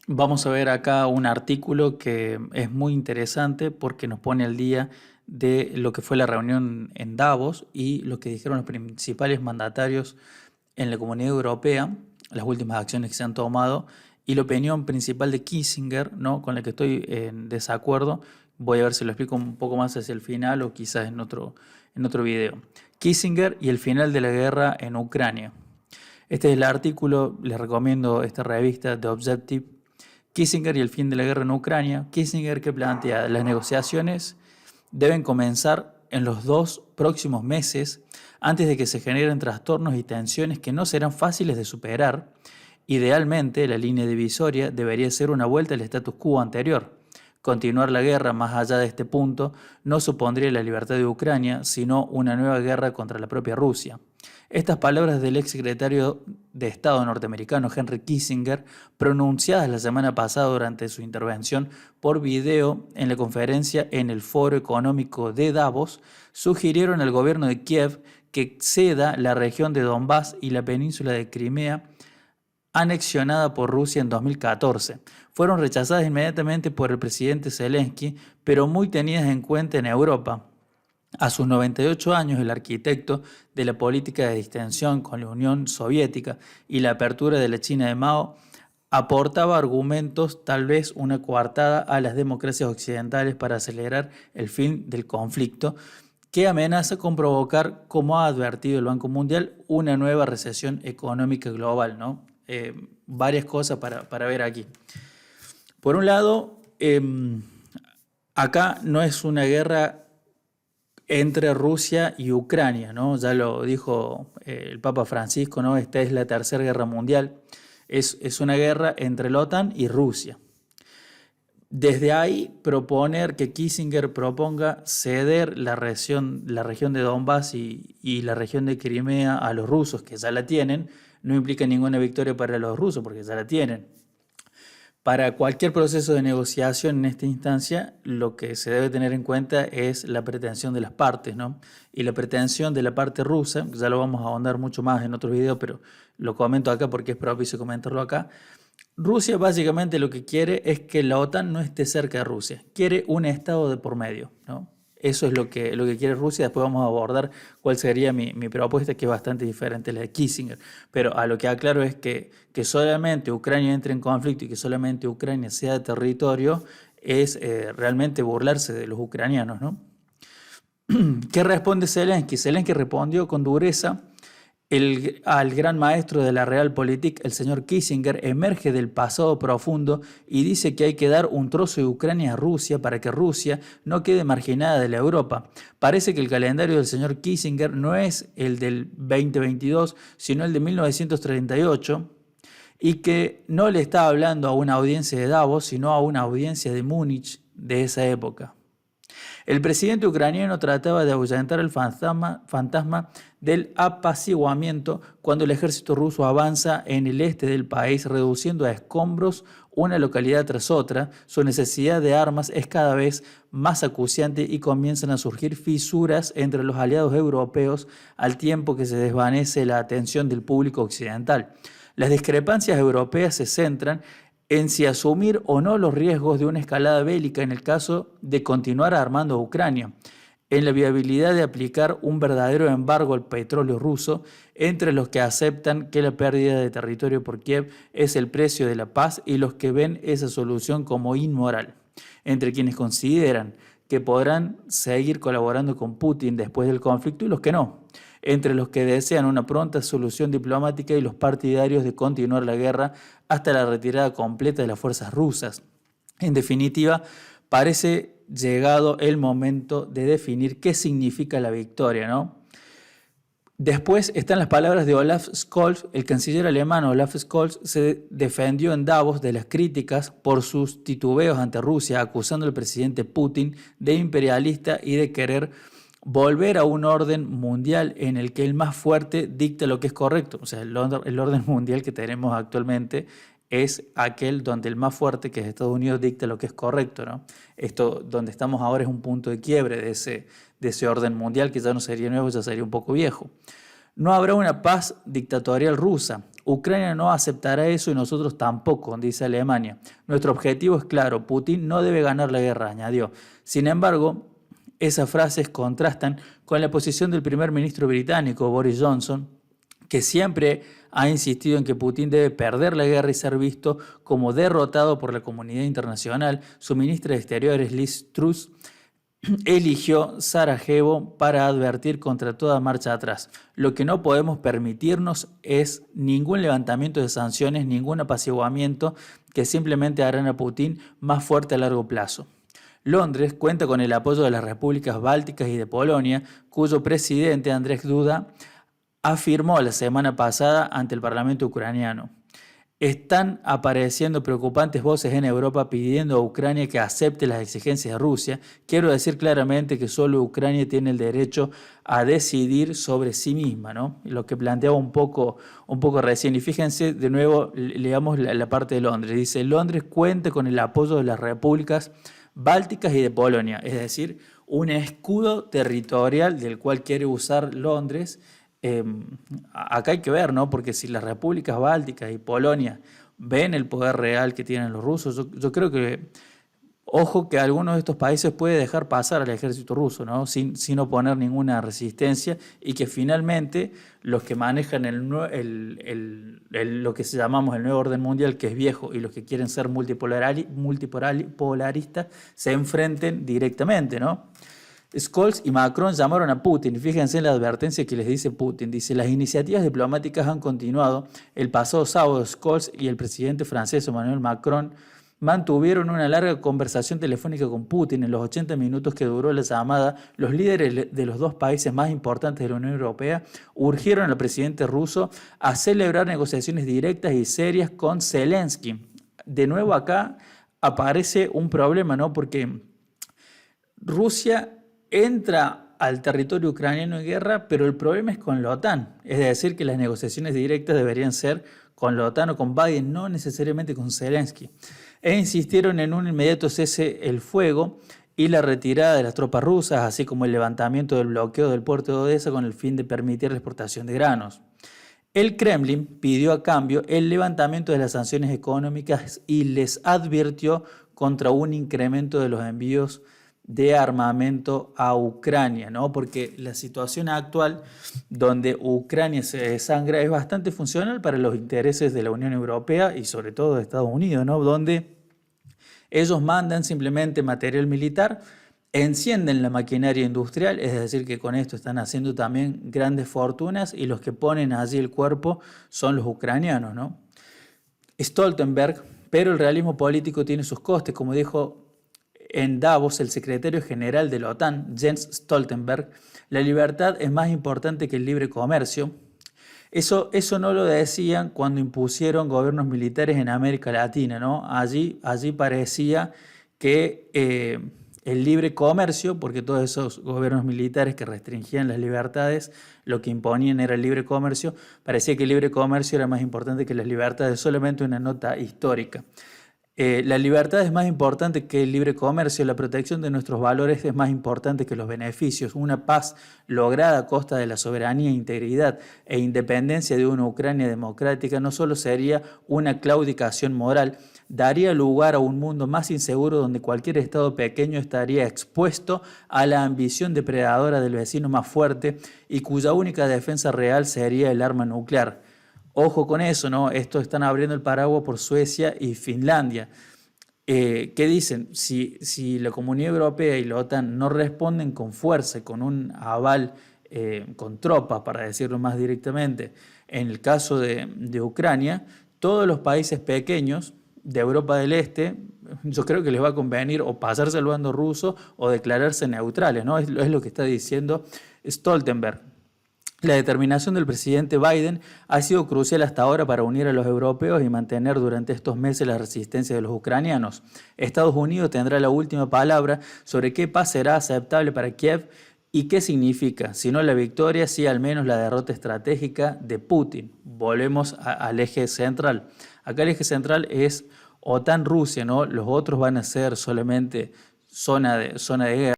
Vamos a ver acá un artículo que es muy interesante porque nos pone al día de lo que fue la reunión en Davos y lo que dijeron los principales mandatarios en la Comunidad Europea, las últimas acciones que se han tomado y la opinión principal de Kissinger, ¿no? Con la que estoy en desacuerdo. Voy a ver si lo explico un poco más hacia el final o quizás en otro video. Kissinger y el final de la guerra en Ucrania. Este es el artículo, les recomiendo esta revista The Objective. Kissinger y el fin de la guerra en Ucrania. Kissinger, que plantea las negociaciones deben comenzar en los 2 próximos meses antes de que se generen trastornos y tensiones que no serán fáciles de superar. Idealmente, la línea divisoria debería ser una vuelta al status quo anterior. Continuar la guerra más allá de este punto no supondría la libertad de Ucrania, sino una nueva guerra contra la propia Rusia. Estas palabras del ex secretario de Estado norteamericano Henry Kissinger, pronunciadas la semana pasada durante su intervención por video en la conferencia en el Foro Económico de Davos, sugirieron al gobierno de Kiev que ceda la región de Donbass y la península de Crimea anexionada por Rusia en 2014. Fueron rechazadas inmediatamente por el presidente Zelensky, pero muy tenidas en cuenta en Europa. A sus 98 años, el arquitecto de la política de distensión con la Unión Soviética y la apertura de la China de Mao aportaba argumentos, tal vez una coartada a las democracias occidentales para acelerar el fin del conflicto, que amenaza con provocar, como ha advertido el Banco Mundial, una nueva recesión económica global, ¿no? Varias cosas para ver aquí. Por un lado, acá no es una guerra entre Rusia y Ucrania, ¿no? Ya lo dijo el Papa Francisco, ¿no? Esta es la tercera guerra mundial. Es una guerra entre la OTAN y Rusia. Desde ahí proponer que Kissinger proponga ceder la región de Donbass y la región de Crimea a los rusos, que ya la tienen, no implica ninguna victoria para los rusos, porque ya la tienen. Para cualquier proceso de negociación en esta instancia, lo que se debe tener en cuenta es la pretensión de las partes, ¿no? Y la pretensión de la parte rusa, ya lo vamos a ahondar mucho más en otros videos, pero lo comento acá porque es propicio comentarlo acá. Rusia básicamente lo que quiere es que la OTAN no esté cerca de Rusia, quiere un estado de por medio, ¿no? Eso es lo que quiere Rusia. Después vamos a abordar cuál sería mi propuesta, que es bastante diferente a la de Kissinger. Pero a lo que aclaro es que solamente Ucrania entre en conflicto y que solamente Ucrania sea territorio es realmente burlarse de los ucranianos, ¿no? ¿Qué responde Zelensky? Zelensky respondió con dureza. Al gran maestro de la Realpolitik, el señor Kissinger, emerge del pasado profundo y dice que hay que dar un trozo de Ucrania a Rusia para que Rusia no quede marginada de la Europa. Parece que el calendario del señor Kissinger no es el del 2022, sino el de 1938, y que no le está hablando a una audiencia de Davos, sino a una audiencia de Múnich de esa época. El presidente ucraniano trataba de ahuyentar el fantasma del apaciguamiento cuando el ejército ruso avanza en el este del país, reduciendo a escombros una localidad tras otra. Su necesidad de armas es cada vez más acuciante y comienzan a surgir fisuras entre los aliados europeos al tiempo que se desvanece la atención del público occidental. Las discrepancias europeas se centran en si asumir o no los riesgos de una escalada bélica en el caso de continuar armando a Ucrania, en la viabilidad de aplicar un verdadero embargo al petróleo ruso, entre los que aceptan que la pérdida de territorio por Kiev es el precio de la paz y los que ven esa solución como inmoral, entre quienes consideran que podrán seguir colaborando con Putin después del conflicto y los que no, entre los que desean una pronta solución diplomática y los partidarios de continuar la guerra hasta la retirada completa de las fuerzas rusas. En definitiva, parece llegado el momento de definir qué significa la victoria, ¿no? Después están las palabras de Olaf Scholz. El canciller alemán Olaf Scholz se defendió en Davos de las críticas por sus titubeos ante Rusia, acusando al presidente Putin de imperialista y de querer volver a un orden mundial en el que el más fuerte dicta lo que es correcto. O sea, el orden mundial que tenemos actualmente es aquel donde el más fuerte, que es Estados Unidos, dicta lo que es correcto, ¿no? Esto donde estamos ahora es un punto de quiebre de ese orden mundial, que ya no sería nuevo, ya sería un poco viejo. No habrá una paz dictatorial rusa. Ucrania no aceptará eso y nosotros tampoco, dice Alemania. Nuestro objetivo es claro, Putin no debe ganar la guerra, añadió. Sin embargo, esas frases contrastan con la posición del primer ministro británico, Boris Johnson, que siempre ha insistido en que Putin debe perder la guerra y ser visto como derrotado por la comunidad internacional. Su ministra de Exteriores, Liz Truss, eligió Sarajevo para advertir contra toda marcha atrás. Lo que no podemos permitirnos es ningún levantamiento de sanciones, ningún apaciguamiento que simplemente harán a Putin más fuerte a largo plazo. Londres cuenta con el apoyo de las repúblicas bálticas y de Polonia, cuyo presidente Andrzej Duda afirmó la semana pasada ante el Parlamento ucraniano. Están apareciendo preocupantes voces en Europa pidiendo a Ucrania que acepte las exigencias de Rusia. Quiero decir claramente que solo Ucrania tiene el derecho a decidir sobre sí misma, ¿no? Lo que planteaba un poco recién. Y fíjense, de nuevo, leamos la parte de Londres. Dice, Londres cuenta con el apoyo de las repúblicas bálticas y de Polonia, es decir, un escudo territorial del cual quiere usar Londres. Acá hay que ver, ¿no? Porque si las repúblicas bálticas y Polonia ven el poder real que tienen los rusos, yo creo que, ojo, que algunos de estos países puede dejar pasar al ejército ruso, ¿no? Sin oponer ninguna resistencia, y que finalmente los que manejan lo que llamamos el nuevo orden mundial, que es viejo, y los que quieren ser multipolaristas, se enfrenten directamente, ¿no? Scholz y Macron llamaron a Putin, y fíjense en la advertencia que les dice Putin. Dice, las iniciativas diplomáticas han continuado. El pasado sábado, Scholz y el presidente francés Emmanuel Macron mantuvieron una larga conversación telefónica con Putin. En los 80 minutos que duró la llamada, los líderes de los dos países más importantes de la Unión Europea urgieron al presidente ruso a celebrar negociaciones directas y serias con Zelensky. De nuevo acá aparece un problema, ¿no? Porque Rusia entra al territorio ucraniano en guerra, pero el problema es con la OTAN. Es decir, que las negociaciones directas deberían ser con la OTAN o con Biden, no necesariamente con Zelensky. E insistieron en un inmediato cese el fuego y la retirada de las tropas rusas, así como el levantamiento del bloqueo del puerto de Odessa con el fin de permitir la exportación de granos. El Kremlin pidió a cambio el levantamiento de las sanciones económicas y les advirtió contra un incremento de los envíos de armamento a Ucrania, ¿no? Porque la situación actual donde Ucrania se desangra es bastante funcional para los intereses de la Unión Europea y sobre todo de Estados Unidos, ¿no? Donde ellos mandan simplemente material militar, encienden la maquinaria industrial, es decir, que con esto están haciendo también grandes fortunas, y los que ponen allí el cuerpo son los ucranianos, ¿no? Stoltenberg, pero el realismo político tiene sus costes, como dijo en Davos el secretario general de la OTAN, Jens Stoltenberg, la libertad es más importante que el libre comercio. Eso no lo decían cuando impusieron gobiernos militares en América Latina, ¿no? Allí parecía que el libre comercio, porque todos esos gobiernos militares que restringían las libertades, lo que imponían era el libre comercio, parecía que el libre comercio era más importante que las libertades, solamente una nota histórica. La libertad es más importante que el libre comercio, la protección de nuestros valores es más importante que los beneficios. Una paz lograda a costa de la soberanía, integridad e independencia de una Ucrania democrática no solo sería una claudicación moral, daría lugar a un mundo más inseguro donde cualquier estado pequeño estaría expuesto a la ambición depredadora del vecino más fuerte y cuya única defensa real sería el arma nuclear. Ojo con eso, ¿no? Esto están abriendo el paraguas por Suecia y Finlandia. ¿Qué dicen? Si la Comunidad Europea y la OTAN no responden con fuerza, con un aval, con tropas, para decirlo más directamente, en el caso de Ucrania, todos los países pequeños de Europa del Este, yo creo que les va a convenir o pasarse al bando ruso o declararse neutrales, ¿no? Es lo que está diciendo Stoltenberg. La determinación del presidente Biden ha sido crucial hasta ahora para unir a los europeos y mantener durante estos meses la resistencia de los ucranianos. Estados Unidos tendrá la última palabra sobre qué paz será aceptable para Kiev y qué significa, si no la victoria, sí al menos la derrota estratégica de Putin. Volvemos al eje central. Acá el eje central es OTAN-Rusia, ¿no? Los otros van a ser solamente zona de guerra.